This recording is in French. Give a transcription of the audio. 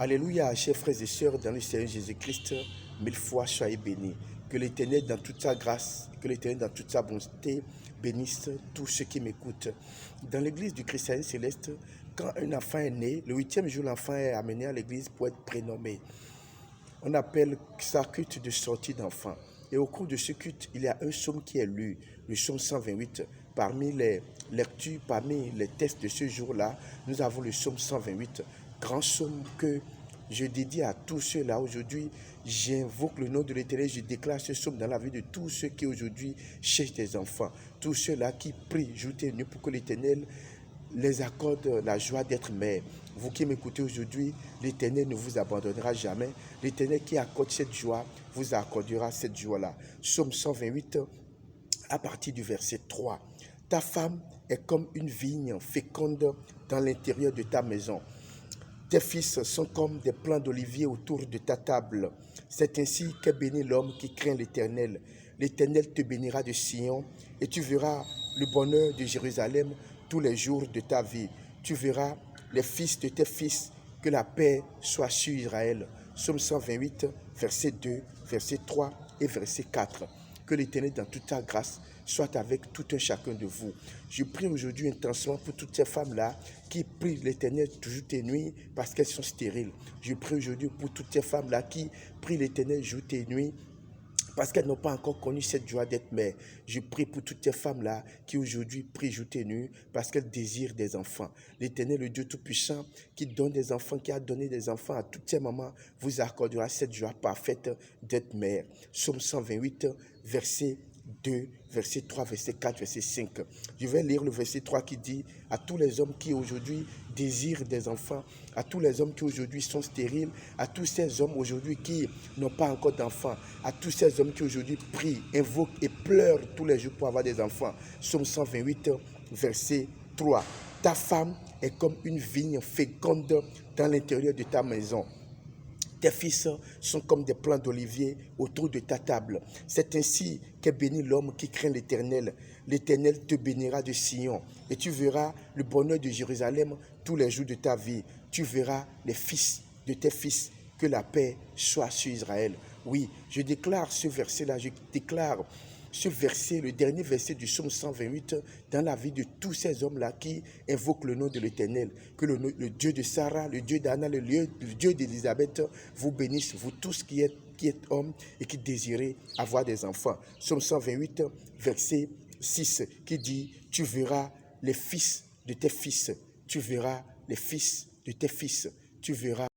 Alléluia, chers frères et sœurs, dans le Seigneur Jésus-Christ, mille fois soyez bénis. Que l'Éternel, dans toute sa grâce, que l'Éternel, dans toute sa bonté, bénisse tous ceux qui m'écoutent. Dans l'église du christianisme céleste, quand un enfant est né, le 8e jour, l'enfant est amené à l'église pour être prénommé. On appelle ça culte de sortie d'enfant. Et au cours de ce culte, il y a un psaume qui est lu, le psaume 128. Parmi les lectures, parmi les textes de ce jour-là, nous avons le psaume 128, grand psaume que je dédie à tous ceux-là. Aujourd'hui, j'invoque le nom de l'Éternel, je déclare ce psaume dans la vie de tous ceux qui aujourd'hui cherchent des enfants, tous ceux-là qui prient jour et nuit pour que l'Éternel les accorde la joie d'être mère. Vous qui m'écoutez aujourd'hui, l'Éternel ne vous abandonnera jamais. L'Éternel qui accorde cette joie vous accordera cette joie-là. Psaume 128, à partir du verset 3. Ta femme est comme une vigne féconde dans l'intérieur de ta maison. Tes fils sont comme des plants d'olivier autour de ta table. C'est ainsi qu'est béni l'homme qui craint l'Éternel. L'Éternel te bénira de Sion et tu verras le bonheur de Jérusalem tous les jours de ta vie. Tu verras les fils de tes fils, que la paix soit sur Israël. Psaume 128, verset 2, verset 3 et verset 4. Que l'Éternel, dans toute sa grâce, soit avec tout un chacun de vous. Je prie aujourd'hui intensément pour toutes ces femmes-là qui prient l'Éternel jour et nuit parce qu'elles sont stériles. Je prie aujourd'hui pour toutes ces femmes-là qui prient l'Éternel jour et nuit parce qu'elles n'ont pas encore connu cette joie d'être mère. Je prie pour toutes ces femmes-là qui aujourd'hui prient jour et nuit parce qu'elles désirent des enfants. L'Éternel, le Dieu Tout-Puissant, qui donne des enfants, qui a donné des enfants à toutes ces mamans, vous accordera cette joie parfaite d'être mère. Psaume 128, verset 2, verset 3, verset 4, verset 5. Je vais lire le verset 3 qui dit « À tous les hommes qui aujourd'hui désirent des enfants, à tous les hommes qui aujourd'hui sont stériles, à tous ces hommes aujourd'hui qui n'ont pas encore d'enfants, à tous ces hommes qui aujourd'hui prient, invoquent et pleurent tous les jours pour avoir des enfants. » Psaume 128, verset 3. Ta femme est comme une vigne féconde dans l'intérieur de ta maison. Tes fils sont comme des plants d'olivier autour de ta table. C'est ainsi qu'est béni l'homme qui craint l'Éternel. L'Éternel te bénira de Sion et tu verras le bonheur de Jérusalem tous les jours de ta vie. Tu verras les fils de tes fils, que la paix soit sur Israël. Oui, je déclare ce verset-là, je déclare ce verset, le dernier verset du psaume 128, dans la vie de tous ces hommes-là qui invoquent le nom de l'Éternel. Que le Dieu de Sarah, le Dieu d'Anna, le Dieu d'Élisabeth vous bénisse, vous tous qui êtes hommes et qui désirez avoir des enfants. Psaume 128, verset 6, qui dit « Tu verras les fils de tes fils, tu verras les fils de tes fils, tu verras